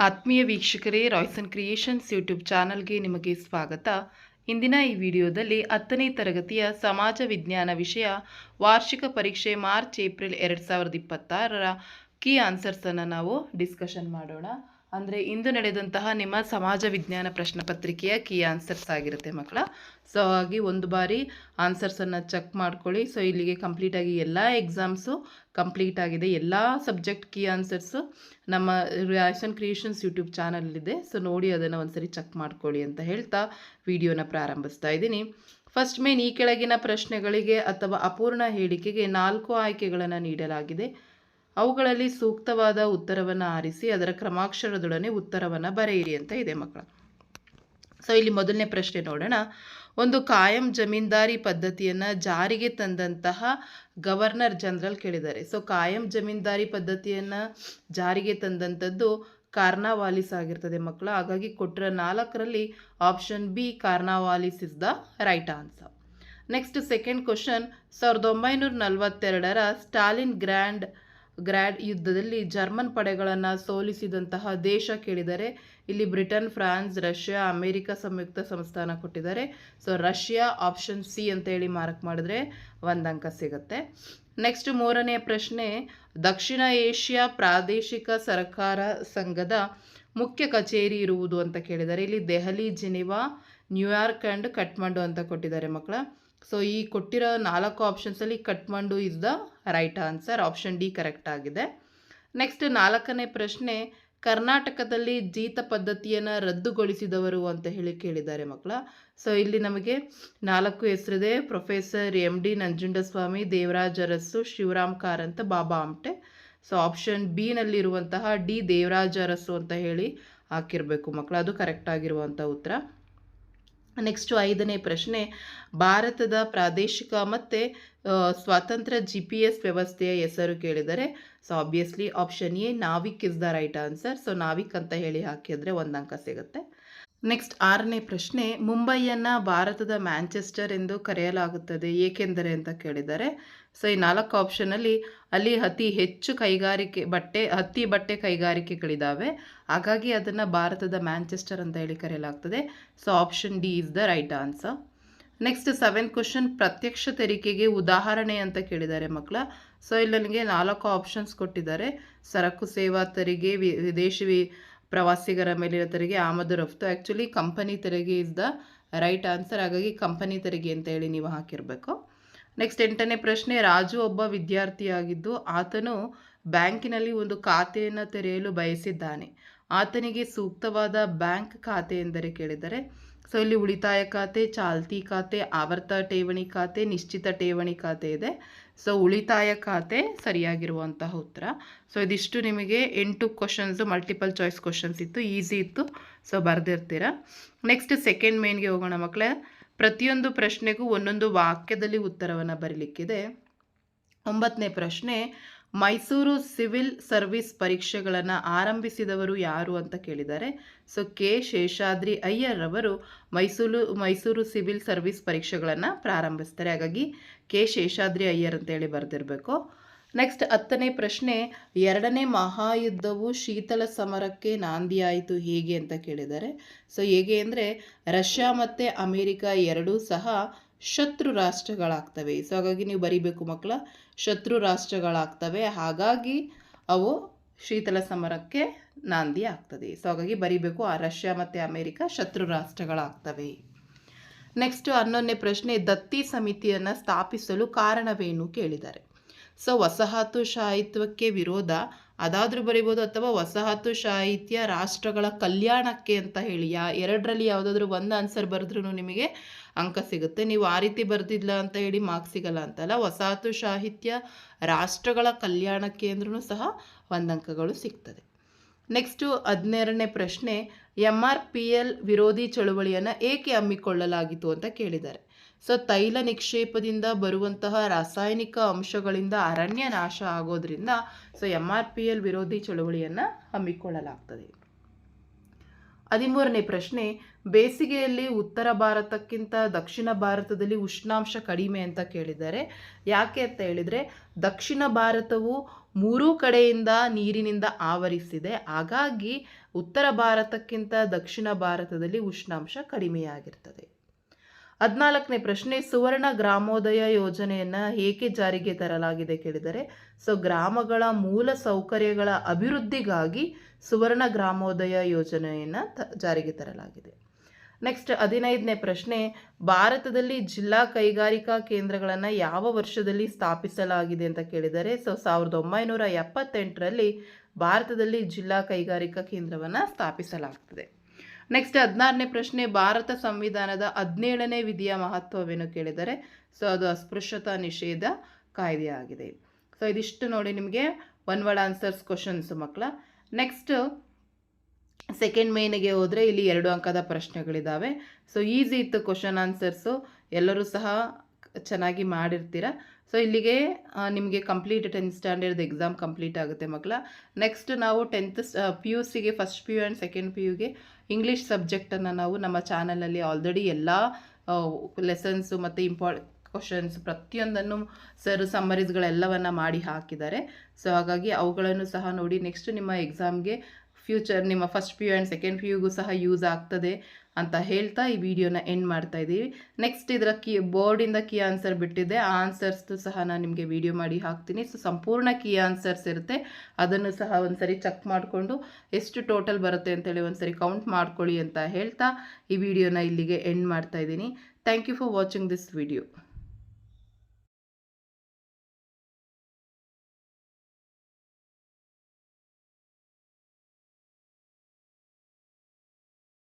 ಆತ್ಮೀಯ ವೀಕ್ಷಕರೇ, Royson creations YouTube ಚಾನಲ್ಗೆ ನಿಮಗೆ ಸ್ವಾಗತ. ಇಂದಿನ ಈ ವಿಡಿಯೋದಲ್ಲಿ 10ನೇ ತರಗತಿಯ ಸಮಾಜ ವಿಜ್ಞಾನ ವಿಷಯ ವಾರ್ಷಿಕ ಪರೀಕ್ಷೆ ಮಾರ್ಚ್ ಏಪ್ರಿಲ್ 2026ರ ಕೀ ಆನ್ಸರ್ಸನ್ನು ನಾವು ಡಿಸ್ಕಷನ್ ಮಾಡೋಣ. ಅಂದರೆ ಇಂದು ನಡೆದಂತಹ ನಿಮ್ಮ ಸಮಾಜ ವಿಜ್ಞಾನ ಪ್ರಶ್ನೆ ಪತ್ರಿಕೆಯ ಕೀ ಆನ್ಸರ್ಸ್ ಆಗಿರುತ್ತೆ ಮಕ್ಕಳ. ಸೊ ಹಾಗಾಗಿ ಒಂದು ಬಾರಿ ಆನ್ಸರ್ಸನ್ನು ಚೆಕ್ ಮಾಡ್ಕೊಳ್ಳಿ. ಸೊ ಇಲ್ಲಿಗೆ ಕಂಪ್ಲೀಟಾಗಿ ಎಲ್ಲ ಎಕ್ಸಾಮ್ಸು ಕಂಪ್ಲೀಟ್ ಆಗಿದೆ. ಎಲ್ಲ ಸಬ್ಜೆಕ್ಟ್ ಕೀ ಆನ್ಸರ್ಸು ನಮ್ಮ ರಾಯ್ಸನ್ ಕ್ರಿಯೇಷನ್ಸ್ ಯೂಟ್ಯೂಬ್ ಚಾನಲಲ್ಲಿದೆ. ಸೊ ನೋಡಿ ಅದನ್ನು ಒಂದ್ಸರಿ ಚೆಕ್ ಮಾಡ್ಕೊಳ್ಳಿ ಅಂತ ಹೇಳ್ತಾ ವಿಡಿಯೋನ ಪ್ರಾರಂಭಿಸ್ತಾ ಇದ್ದೀನಿ. ಫಸ್ಟ್ ಮೇನ್ ಈ ಕೆಳಗಿನ ಪ್ರಶ್ನೆಗಳಿಗೆ ಅಥವಾ ಅಪೂರ್ಣ ಹೇಳಿಕೆಗೆ 4 ಆಯ್ಕೆಗಳನ್ನು ನೀಡಲಾಗಿದೆ. ಅವುಗಳಲ್ಲಿ ಸೂಕ್ತವಾದ ಉತ್ತರವನ್ನು ಆರಿಸಿ ಅದರ ಕ್ರಮಾಕ್ಷರದೊಡನೆ ಉತ್ತರವನ್ನು ಬರೆಯಿರಿ ಅಂತ ಇದೆ ಮಕ್ಕಳ. ಸೊ ಇಲ್ಲಿ ಮೊದಲನೇ ಪ್ರಶ್ನೆ ನೋಡೋಣ. ಒಂದು ಕಾಯಂ ಜಮೀನ್ದಾರಿ ಪದ್ಧತಿಯನ್ನು ಜಾರಿಗೆ ತಂದಂತಹ ಗವರ್ನರ್ ಜನರಲ್ ಕೇಳಿದ್ದಾರೆ. ಸೊ ಕಾಯಂ ಜಮೀನ್ದಾರಿ ಪದ್ಧತಿಯನ್ನು ಜಾರಿಗೆ ತಂದಂಥದ್ದು ಕಾರ್ನಾವಾಲಿಸ್ ಆಗಿರ್ತದೆ ಮಕ್ಕಳ. ಹಾಗಾಗಿ ಕೊಟ್ಟಿರೋ 4ರಲ್ಲಿ option B Cornwallis is the right answer. Next second question, 1942ರ ಸ್ಟಾಲಿನ್ ಗ್ರಾಡ್ ಯುದ್ಧದಲ್ಲಿ ಜರ್ಮನ್ ಪಡೆಗಳನ್ನು ಸೋಲಿಸಿದಂತಹ ದೇಶ ಕೇಳಿದರೆ ಇಲ್ಲಿ ಬ್ರಿಟನ್, ಫ್ರಾನ್ಸ್, ರಷ್ಯಾ, ಅಮೇರಿಕ ಸಂಯುಕ್ತ ಸಂಸ್ಥಾನ ಕೊಟ್ಟಿದ್ದಾರೆ. ಸೊ ರಷ್ಯಾ ಆಪ್ಷನ್ ಸಿ ಅಂತ ಹೇಳಿ ಮಾರ್ಕ್ ಮಾಡಿದ್ರೆ 1 ಅಂಕ ಸಿಗುತ್ತೆ. ನೆಕ್ಸ್ಟ್ ಮೂರನೇ ಪ್ರಶ್ನೆ, ದಕ್ಷಿಣ ಏಷ್ಯಾ ಪ್ರಾದೇಶಿಕ ಸರ್ಕಾರ ಸಂಘದ ಮುಖ್ಯ ಕಚೇರಿ ಇರುವುದು ಅಂತ ಕೇಳಿದ್ದಾರೆ. ಇಲ್ಲಿ Delhi, Geneva, New York and Kathmandu ಅಂತ ಕೊಟ್ಟಿದ್ದಾರೆ ಮಕ್ಕಳ. ಸೊ ಈ ಕೊಟ್ಟಿರೋ 4 ಆಪ್ಷನ್ಸಲ್ಲಿ Kathmandu is the right answer. Option D correct ಆಗಿದೆ. ನೆಕ್ಸ್ಟ್ 4ನೇ ಪ್ರಶ್ನೆ, ಕರ್ನಾಟಕದಲ್ಲಿ ಜೀತ ಪದ್ಧತಿಯನ್ನು ರದ್ದುಗೊಳಿಸಿದವರು ಅಂತ ಹೇಳಿ ಕೇಳಿದ್ದಾರೆ ಮಕ್ಕಳ. ಸೊ ಇಲ್ಲಿ ನಮಗೆ 4 ಹೆಸರಿದೆ. Professor MD Nanjundaswamy, Devaraj Urs, Shivaram Karanth, Baba Amte. So option B ನಲ್ಲಿರುವಂತಹ ಡಿ ದೇವರಾಜ ಅರಸು ಅಂತ ಹೇಳಿ ಹಾಕಿರಬೇಕು ಮಕ್ಕಳ. ಅದು ಕರೆಕ್ಟ್ ಆಗಿರುವಂಥ ಉತ್ತರ. ನೆಕ್ಸ್ಟು 5ನೇ ಪ್ರಶ್ನೆ, ಭಾರತದ ಪ್ರಾದೇಶಿಕ ಮತ್ತು ಸ್ವಾತಂತ್ರ್ಯ GPS ವ್ಯವಸ್ಥೆಯ ಹೆಸರು ಕೇಳಿದರೆ. So obviously option A NavIC is the right answer. So NavIC ಅಂತ ಹೇಳಿ ಹಾಕಿದರೆ 1 ಅಂಕ ಸಿಗುತ್ತೆ. ನೆಕ್ಸ್ಟ್ 6ನೇ ಪ್ರಶ್ನೆ, ಮುಂಬೈಯನ್ನು ಭಾರತದ ಮ್ಯಾಂಚೆಸ್ಟರ್ ಎಂದು ಕರೆಯಲಾಗುತ್ತದೆ ಏಕೆಂದರೆ ಅಂತ ಕೇಳಿದ್ದಾರೆ. ಸೊ ಈ 4 ಆಪ್ಷನಲ್ಲಿ ಅಲ್ಲಿ ಅತಿ ಹೆಚ್ಚು ಹತ್ತಿ ಬಟ್ಟೆ ಕೈಗಾರಿಕೆಗಳಿದ್ದಾವೆ. ಹಾಗಾಗಿ ಅದನ್ನು ಭಾರತದ ಮ್ಯಾಂಚೆಸ್ಟರ್ ಅಂತ ಹೇಳಿ ಕರೆಯಲಾಗ್ತದೆ. So option D is the right answer. Next 7th question, ಪ್ರತ್ಯಕ್ಷ ತೆರಿಗೆಗೆ ಉದಾಹರಣೆ ಅಂತ ಕೇಳಿದ್ದಾರೆ ಮಕ್ಕಳ. ಸೊ ಇಲ್ಲಿ ನನಗೆ 4 ಆಪ್ಷನ್ಸ್ ಕೊಟ್ಟಿದ್ದಾರೆ. ಸರಕು ಸೇವಾ ತೆರಿಗೆ, ವಿದೇಶಿ ಪ್ರವಾಸಿಗರ ಮೇಲಿನ ತೆರಿಗೆ, ಆಮದು ರಫ್ತು. ಆ್ಯಕ್ಚುಲಿ ಕಂಪನಿ ತೆರಿಗೆ ಇಸ್ ದ ರೈಟ್ ಆನ್ಸರ್. ಹಾಗಾಗಿ ಕಂಪನಿ ತೆರಿಗೆ ಅಂತ ಹೇಳಿ ನೀವು ಹಾಕಿರಬೇಕು. ನೆಕ್ಸ್ಟ್ 8ನೇ ಪ್ರಶ್ನೆ, ರಾಜು ಒಬ್ಬ ವಿದ್ಯಾರ್ಥಿಯಾಗಿದ್ದು ಆತನು ಬ್ಯಾಂಕಿನಲ್ಲಿ ಒಂದು ಖಾತೆಯನ್ನು ತೆರೆಯಲು ಬಯಸಿದ್ದಾನೆ. ಆತನಿಗೆ ಸೂಕ್ತವಾದ ಬ್ಯಾಂಕ್ ಖಾತೆ ಎಂದರೆ ಕೇಳಿದರೆ. ಸೊ ಇಲ್ಲಿ ಉಳಿತಾಯ ಖಾತೆ, ಚಾಲ್ತಿ ಖಾತೆ, ಆವರ್ತ ಠೇವಣಿ ಖಾತೆ, ನಿಶ್ಚಿತ ಠೇವಣಿ ಖಾತೆ ಇದೆ. ಸೊ ಉಳಿತಾಯ ಖಾತೆ ಸರಿಯಾಗಿರುವಂತಹ ಉತ್ತರ. ಸೊ ಇದಿಷ್ಟು ನಿಮಗೆ 8 ಕ್ವಶನ್ಸು ಮಲ್ಟಿಪಲ್ ಚಾಯ್ಸ್ ಕ್ವಶನ್ಸ್ ಇತ್ತು, ಈಸಿ ಇತ್ತು. ಸೊ ಬರೆದಿರ್ತೀರ. ನೆಕ್ಸ್ಟ್ ಸೆಕೆಂಡ್ ಮೇನ್ಗೆ ಹೋಗೋಣ ಮಕ್ಕಳೇ. ಪ್ರತಿಯೊಂದು ಪ್ರಶ್ನೆಗೂ ಒಂದೊಂದು ವಾಕ್ಯದಲ್ಲಿ ಉತ್ತರವನ್ನು ಬರೀಲಿಕ್ಕಿದೆ. 9ನೇ ಪ್ರಶ್ನೆ, ಮೈಸೂರು ಸಿವಿಲ್ ಸರ್ವಿಸ್ ಪರೀಕ್ಷೆಗಳನ್ನು ಆರಂಭಿಸಿದವರು ಯಾರು ಅಂತ ಕೇಳಿದ್ದಾರೆ. ಸೊ ಕೆ ಶೇಷಾದ್ರಿ ಅಯ್ಯರ್ ಅವರು ಮೈಸೂರು ಸಿವಿಲ್ ಸರ್ವಿಸ್ ಪರೀಕ್ಷೆಗಳನ್ನು ಪ್ರಾರಂಭಿಸ್ತಾರೆ. ಹಾಗಾಗಿ ಕೆ ಶೇಷಾದ್ರಿ ಅಯ್ಯರ್ ಅಂತೇಳಿ ಬರೆದಿರಬೇಕು. ನೆಕ್ಸ್ಟ್ 10ನೇ ಪ್ರಶ್ನೆ, 2ನೇ ಮಹಾಯುದ್ಧವು ಶೀತಲ ಸಮರಕ್ಕೆ ನಾಂದಿಯಾಯಿತು ಹೇಗೆ ಅಂತ ಕೇಳಿದ್ದಾರೆ. ಸೊ ಹೇಗೆ ಅಂದರೆ ರಷ್ಯಾ ಮತ್ತು ಅಮೇರಿಕ ಎರಡೂ ಸಹ ಶತ್ರು ರಾಷ್ಟ್ರಗಳಾಗ್ತವೆ. ಸೊ ಹಾಗಾಗಿ ನೀವು ಬರೀಬೇಕು ಮಕ್ಕಳ, ಶತ್ರು ರಾಷ್ಟ್ರಗಳಾಗ್ತವೆ, ಹಾಗಾಗಿ ಅವು ಶೀತಲ ಸಮರಕ್ಕೆ ನಾಂದಿ ಆಗ್ತದೆ. ಸೊ ಹಾಗಾಗಿ ಬರೀಬೇಕು, ಆ ರಷ್ಯಾ ಮತ್ತು ಅಮೇರಿಕ ಶತ್ರು ರಾಷ್ಟ್ರಗಳಾಗ್ತವೆ. ನೆಕ್ಸ್ಟ್ 11ನೇ ಪ್ರಶ್ನೆ, ದತ್ತಿ ಸಮಿತಿಯನ್ನು ಸ್ಥಾಪಿಸಲು ಕಾರಣವೇನು ಕೇಳಿದ್ದಾರೆ. ಸೊ ವಸಾಹತುಶಾಹಿತ್ವಕ್ಕೆ ವಿರೋಧ ಅದಾದರೂ ಬರಿಬೋದು, ಅಥವಾ ವಸಾಹತುಶಾಹಿತ್ಯ ರಾಷ್ಟ್ರಗಳ ಕಲ್ಯಾಣಕ್ಕೆ ಅಂತ ಹೇಳಿ ಎರಡರಲ್ಲಿ ಯಾವುದಾದ್ರೂ ಒಂದು ಆನ್ಸರ್ ಬರೆದ್ರೂ ನಿಮಗೆ ಅಂಕ ಸಿಗುತ್ತೆ. ನೀವು ಆ ರೀತಿ ಬರೆದಿಲ್ಲ ಅಂತ ಹೇಳಿ ಮಾರ್ಕ್ಸ್ ಸಿಗಲ್ಲ ಅಂತಲ್ಲ. ವಸಾಹತುಶಾಹಿತ್ಯ ರಾಷ್ಟ್ರಗಳ ಕಲ್ಯಾಣಕ್ಕೆ ಅಂದ್ರೂ ಸಹ 1 ಅಂಕಗಳು ಸಿಗ್ತದೆ. ನೆಕ್ಸ್ಟು 12ನೇ ಪ್ರಶ್ನೆ, MRPL ವಿರೋಧಿ ಚಳುವಳಿಯನ್ನು ಏಕೆ ಹಮ್ಮಿಕೊಳ್ಳಲಾಗಿತ್ತು ಅಂತ ಕೇಳಿದ್ದಾರೆ. ಸೊ ತೈಲ ನಿಕ್ಷೇಪದಿಂದ ಬರುವಂತಹ ರಾಸಾಯನಿಕ ಅಂಶಗಳಿಂದ ಅರಣ್ಯ ನಾಶ ಆಗೋದ್ರಿಂದ ಸೊ MRPL ವಿರೋಧಿ ಚಳುವಳಿಯನ್ನು ಹಮ್ಮಿಕೊಳ್ಳಲಾಗ್ತದೆ. 13ನೇ ಪ್ರಶ್ನೆ, ಬೇಸಿಗೆಯಲ್ಲಿ ಉತ್ತರ ಭಾರತಕ್ಕಿಂತ ದಕ್ಷಿಣ ಭಾರತದಲ್ಲಿ ಉಷ್ಣಾಂಶ ಕಡಿಮೆ ಅಂತ ಕೇಳಿದ್ದಾರೆ. ಯಾಕೆ ಅಂತ ಹೇಳಿದರೆ ದಕ್ಷಿಣ ಭಾರತವು 3 ಕಡೆಯಿಂದ ನೀರಿನಿಂದ ಆವರಿಸಿದೆ. ಹಾಗಾಗಿ ಉತ್ತರ ಭಾರತಕ್ಕಿಂತ ದಕ್ಷಿಣ ಭಾರತದಲ್ಲಿ ಉಷ್ಣಾಂಶ ಕಡಿಮೆಯಾಗಿರ್ತದೆ. 14ನೇ ಪ್ರಶ್ನೆ, ಸುವರ್ಣ ಗ್ರಾಮೋದಯ ಯೋಜನೆಯನ್ನು ಏಕೆ ಜಾರಿಗೆ ತರಲಾಗಿದೆ ಕೇಳಿದರೆ, ಗ್ರಾಮಗಳ ಮೂಲ ಸೌಕರ್ಯಗಳ ಅಭಿವೃದ್ಧಿಗಾಗಿ ಸುವರ್ಣ ಗ್ರಾಮೋದಯ ಯೋಜನೆಯನ್ನು ಜಾರಿಗೆ ತರಲಾಗಿದೆ. ನೆಕ್ಸ್ಟ್ 15ನೇ ಪ್ರಶ್ನೆ, ಭಾರತದಲ್ಲಿ ಜಿಲ್ಲಾ ಕೈಗಾರಿಕಾ ಕೇಂದ್ರಗಳನ್ನು ಯಾವ ವರ್ಷದಲ್ಲಿ ಸ್ಥಾಪಿಸಲಾಗಿದೆ ಅಂತ ಕೇಳಿದರೆ, 1978ರಲ್ಲಿ ಭಾರತದಲ್ಲಿ ಜಿಲ್ಲಾ ಕೈಗಾರಿಕಾ ಕೇಂದ್ರವನ್ನು ಸ್ಥಾಪಿಸಲಾಗ್ತದೆ. ನೆಕ್ಸ್ಟ್ 16ನೇ ಪ್ರಶ್ನೆ, ಭಾರತ ಸಂವಿಧಾನದ 17ನೇ ವಿಧಿಯ ಮಹತ್ವವೇನು ಕೇಳಿದರೆ, ಅದು ಅಸ್ಪೃಶ್ಯತಾ ನಿಷೇಧ ಕಾಯ್ದೆ ಆಗಿದೆ. ಇದಿಷ್ಟು ನೋಡಿ ನಿಮಗೆ ಒನ್ ವರ್ಡ್ ಆನ್ಸರ್ಸ್ ಕ್ವಶನ್ಸ್ ಮಕ್ಕಳ. ನೆಕ್ಸ್ಟ್ ಸೆಕೆಂಡ್ ಮೇನ್ಗೆ ಹೋದರೆ ಇಲ್ಲಿ 2 ಅಂಕದ ಪ್ರಶ್ನೆಗಳಿದ್ದಾವೆ. ಈಸಿ ಇತ್ತು ಕ್ವಶನ್ ಆನ್ಸರ್ಸು, ಎಲ್ಲರೂ ಸಹ ಚೆನ್ನಾಗಿ ಮಾಡಿರ್ತೀರ. ಇಲ್ಲಿಗೆ ನಿಮಗೆ complete 10th standard exam complete ಆಗುತ್ತೆ ಮಕ್ಕಳ. ನೆಕ್ಸ್ಟ್ ನಾವು 10th PUCಗೆ ಫಸ್ಟ್ PU ಆ್ಯಂಡ್ ಸೆಕೆಂಡ್ PUಗೆ ಇಂಗ್ಲೀಷ್ ಸಬ್ಜೆಕ್ಟನ್ನು ನಾವು ನಮ್ಮ ಚಾನಲಲ್ಲಿ ಆಲ್ರೆಡಿ ಎಲ್ಲ ಲೆಸನ್ಸು ಮತ್ತು ಕ್ವಶನ್ಸ್ ಪ್ರತಿಯೊಂದನ್ನು ಸರ್ ಸಮ್ಮರೀಸ್ಗಳೆಲ್ಲವನ್ನು ಮಾಡಿ ಹಾಕಿದ್ದಾರೆ. ಹಾಗಾಗಿ ಅವುಗಳನ್ನು ಸಹ ನೋಡಿ. ನೆಕ್ಸ್ಟ್ ನಿಮ್ಮ ಎಕ್ಸಾಮ್ಗೆ ಫ್ಯೂಚರ್ ನಿಮ್ಮ ಫಸ್ಟ್ PU ಆ್ಯಂಡ್ ಸೆಕೆಂಡ್ PUಗೂ ಸಹ ಯೂಸ್ ಆಗ್ತದೆ ಅಂತ ಹೇಳ್ತಾ ಈ ವಿಡಿಯೋನ ಎಂಡ್ ಮಾಡ್ತಾ ಇದ್ದೀವಿ. ನೆಕ್ಸ್ಟ್ ಇದರ ಬೋರ್ಡಿಂದ ಕೀ ಆನ್ಸರ್ ಬಿಟ್ಟಿದ್ದೆ, ಆ ಆನ್ಸರ್ಸ್ದು ಸಹ ನಾನು ನಿಮಗೆ ವಿಡಿಯೋ ಮಾಡಿ ಹಾಕ್ತೀನಿ. ಸಂಪೂರ್ಣ ಕೀ ಆನ್ಸರ್ಸ್ ಇರುತ್ತೆ, ಅದನ್ನು ಸಹ ಒಂದ್ಸರಿ ಚೆಕ್ ಮಾಡಿಕೊಂಡು ಎಷ್ಟು ಟೋಟಲ್ ಬರುತ್ತೆ ಅಂತೇಳಿ ಒಂದ್ಸರಿ ಕೌಂಟ್ ಮಾಡ್ಕೊಳ್ಳಿ ಅಂತ ಹೇಳ್ತಾ ಈ ವಿಡಿಯೋನ ಇಲ್ಲಿಗೆ ಎಂಡ್ ಮಾಡ್ತಾ ಇದ್ದೀನಿ. Thank you for watching this video.